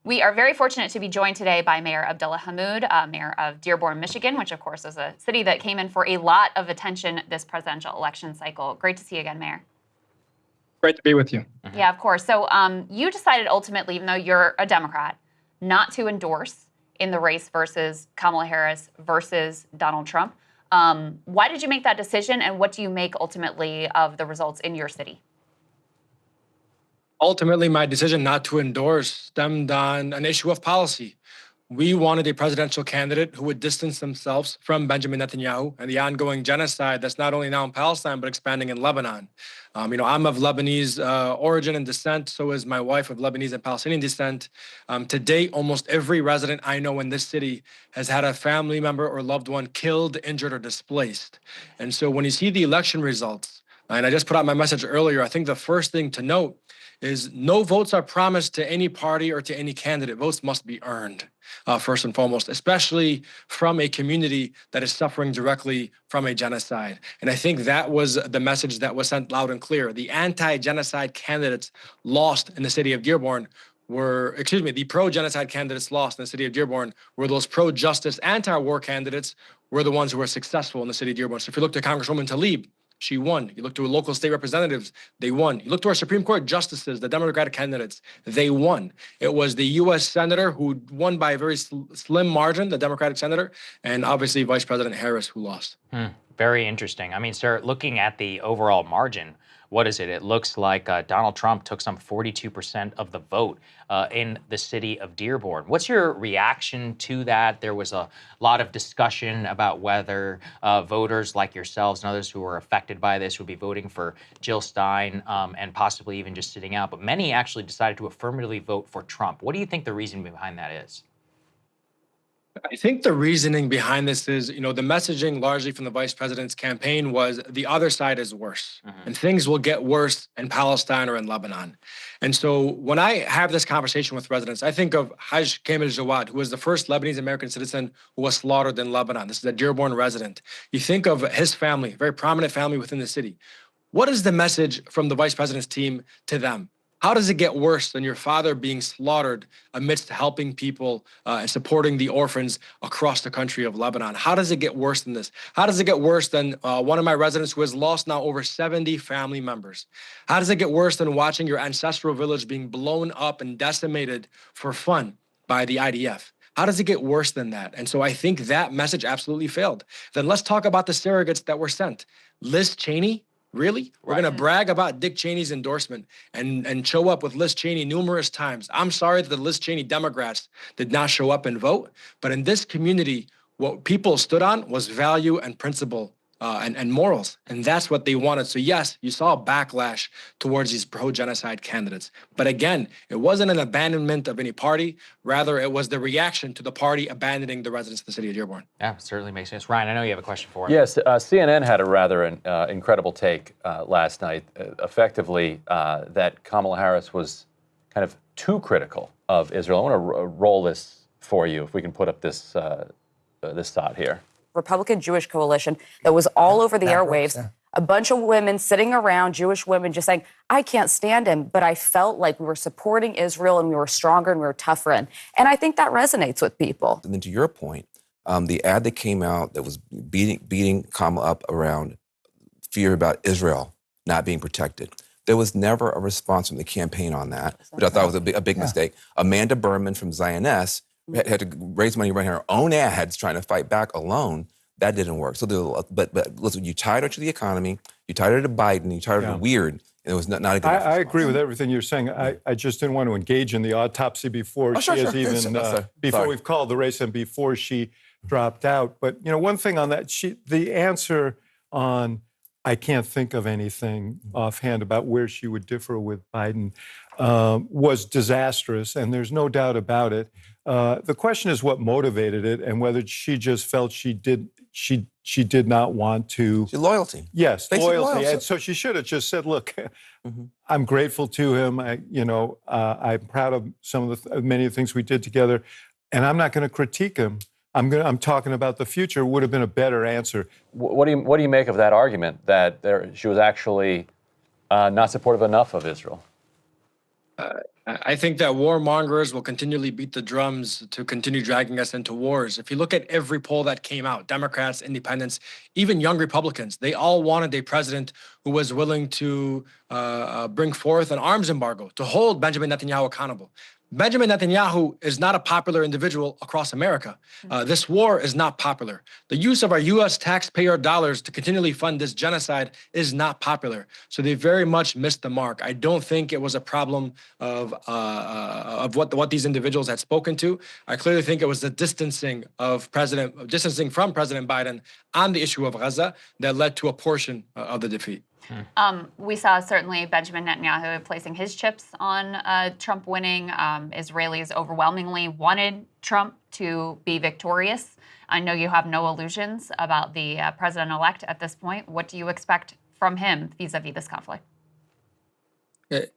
We are very fortunate to be joined today by Mayor Abdullah Hammoud, Mayor of Dearborn, Michigan, which, of course, is a city that came in for a lot of attention this presidential election cycle. Great to see you again, Mayor. Great to be with you. Yeah, of course. So you decided ultimately, even though you're a Democrat, not to endorse in the race versus Kamala Harris versus Donald Trump. Why did you make that decision, and what do you make ultimately of the results in your city? Ultimately, my decision not to endorse stemmed on an issue of policy. We wanted a presidential candidate who would distance themselves from Benjamin Netanyahu and the ongoing genocide that's not only now in Palestine, but expanding in Lebanon. I'm of Lebanese origin and descent, so is my wife of Lebanese and Palestinian descent. To date, almost every resident I know in this city has had a family member or loved one killed, injured, or displaced. And so when you see the election results, and I just put out my message earlier, I think the first thing to note is no votes are promised to any party or to any candidate. Votes must be earned, first and foremost, especially from a community that is suffering directly from a genocide. And I think that was the message that was sent loud and clear. The anti-genocide candidates lost in the city of Dearborn the pro-genocide candidates lost in the city of Dearborn were those pro-justice, anti-war candidates were the ones who were successful in the city of Dearborn. So if you look to Congresswoman Tlaib, she won. You look to local state representatives, they won. You look to our Supreme Court justices, the Democratic candidates, they won. It was the U.S. senator who won by a very slim margin, the Democratic senator, and obviously Vice President Harris who lost. Very interesting. I mean, sir, looking at the overall margin, what is it? It looks like Donald Trump took some 42% of the vote in the city of Dearborn. What's your reaction to that? There was a lot of discussion about whether voters like yourselves and others who were affected by this would be voting for Jill Stein and possibly even just sitting out. But many actually decided to affirmatively vote for Trump. What do you think the reason behind that is? I think the reasoning behind this is, the messaging largely from the vice president's campaign was the other side is worse and things will get worse in Palestine or in Lebanon. And so when I have this conversation with residents, I think of Haj Kamil Jawad, who was the first Lebanese American citizen who was slaughtered in Lebanon. This is a Dearborn resident. You think of his family, very prominent family within the city. What is the message from the vice president's team to them? How does it get worse than your father being slaughtered amidst helping people and supporting the orphans across the country of Lebanon? How does it get worse than this? How does it get worse than one of my residents who has lost now over 70 family members? How does it get worse than watching your ancestral village being blown up and decimated for fun by the IDF? How does it get worse than that? And so I think that message absolutely failed. Then let's talk about the surrogates that were sent. Liz Cheney. Really? We're going to brag about Dick Cheney's endorsement and show up with Liz Cheney numerous times. I'm sorry that the Liz Cheney Democrats did not show up and vote. But in this community, what people stood on was value and principle and morals. And that's what they wanted. So yes, you saw a backlash towards these pro-genocide candidates. But again, it wasn't an abandonment of any party. Rather, it was the reaction to the party abandoning the residents of the city of Dearborn. Yeah, certainly makes sense. Ryan, I know you have a question for him. Yes, CNN had a rather incredible take last night, effectively that Kamala Harris was kind of too critical of Israel. I want to roll this for you, if we can put up this thought here. Republican Jewish coalition that was all over the airwaves. A bunch of women sitting around, Jewish women, just saying, I can't stand him, but I felt like we were supporting Israel and we were stronger and we were tougher. And I think that resonates with people. And then to your point, the ad that came out that was beating Kamala up around fear about Israel not being protected. There was never a response from the campaign on that, which I thought was a big mistake. Amanda Berman from Zioness had to raise money running her own ads trying to fight back alone. That didn't work. So, but listen, you tied her to the economy, you tied her to Biden, you tied her to weird, and it was not a good I agree with everything you're saying. I just didn't want to engage in the autopsy before before we've called the race and before she dropped out. But, one thing on that, the answer on I can't think of anything offhand about where she would differ with Biden was disastrous, and there's no doubt about it. The question is what motivated it, and whether she just felt she did not want to. Loyalty. Yes, loyalty. And so she should have just said, "Look, I'm grateful to him. I'm proud of many of the things we did together, and I'm not going to critique him. I'm talking about the future." Would have been a better answer. What do you make of that argument that she was actually not supportive enough of Israel? I think that warmongers will continually beat the drums to continue dragging us into wars. If you look at every poll that came out, Democrats, independents, even young Republicans, they all wanted a president who was willing to bring forth an arms embargo to hold Benjamin Netanyahu accountable. Benjamin Netanyahu is not a popular individual across America. This war is not popular. The use of our U.S. taxpayer dollars to continually fund this genocide is not popular. So they very much missed the mark. I don't think it was a problem of what these individuals had spoken to. I clearly think it was the distancing from President Biden on the issue of Gaza that led to a portion of the defeat. We saw certainly Benjamin Netanyahu placing his chips on Trump winning. Israelis overwhelmingly wanted Trump to be victorious. I know you have no illusions about the president-elect at this point. What do you expect from him vis-a-vis this conflict?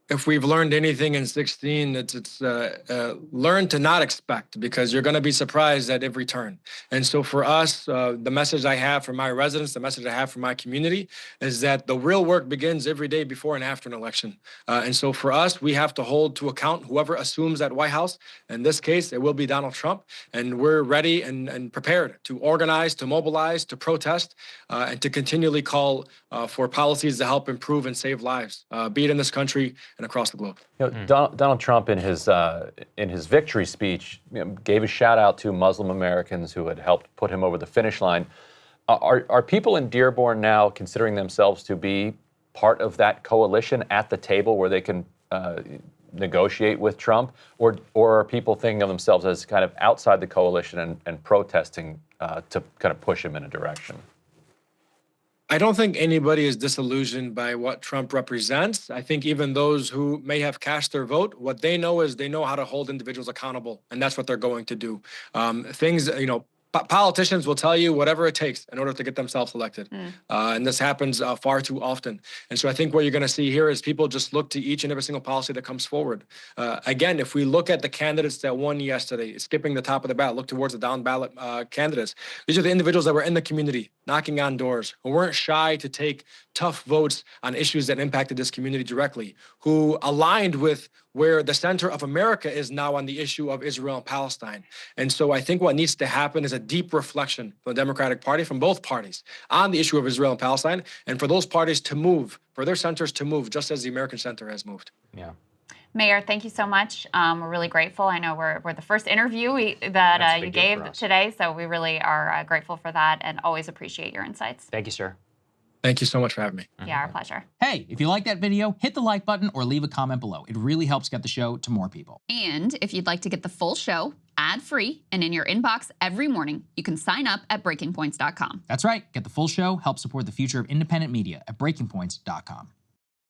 If we've learned anything in 16, it's learn to not expect, because you're going to be surprised at every turn. And so for us, the message I have for my residents, the message I have for my community is that the real work begins every day before and after an election. And so for us, we have to hold to account whoever assumes that White House. In this case, it will be Donald Trump. And we're ready and prepared to organize, to mobilize, to protest, and to continually call for policies to help improve and save lives, be it in this country and across the globe. Donald Trump, in his victory speech, gave a shout out to Muslim Americans who had helped put him over the finish line. Are people in Dearborn now considering themselves to be part of that coalition at the table where they can negotiate with Trump, or are people thinking of themselves as kind of outside the coalition and protesting to kind of push him in a direction? I don't think anybody is disillusioned by what Trump represents. I think even those who may have cast their vote, what they know is they know how to hold individuals accountable, and that's what they're going to do. Politicians will tell you whatever it takes in order to get themselves elected. And this happens far too often. And so I think what you're going to see here is people just look to each and every single policy that comes forward. Again, if we look at the candidates that won yesterday, skipping the top of the ballot, look towards the down ballot candidates. These are the individuals that were in the community, knocking on doors, who weren't shy to take tough votes on issues that impacted this community directly, who aligned with where the center of America is now on the issue of Israel and Palestine. And so I think what needs to happen is a deep reflection from the Democratic Party, from both parties, on the issue of Israel and Palestine, and for those parties to move, for their centers to move, just as the American center has moved. Yeah. Mayor, thank you so much. We're really grateful. I know we're the first interview that you gave today, so we really are grateful for that and always appreciate your insights. Thank you, sir. Thank you so much for having me. Yeah, our pleasure. Hey, if you like that video, hit the like button or leave a comment below. It really helps get the show to more people. And if you'd like to get the full show ad-free and in your inbox every morning, you can sign up at breakingpoints.com. That's right. Get the full show, help support the future of independent media at breakingpoints.com.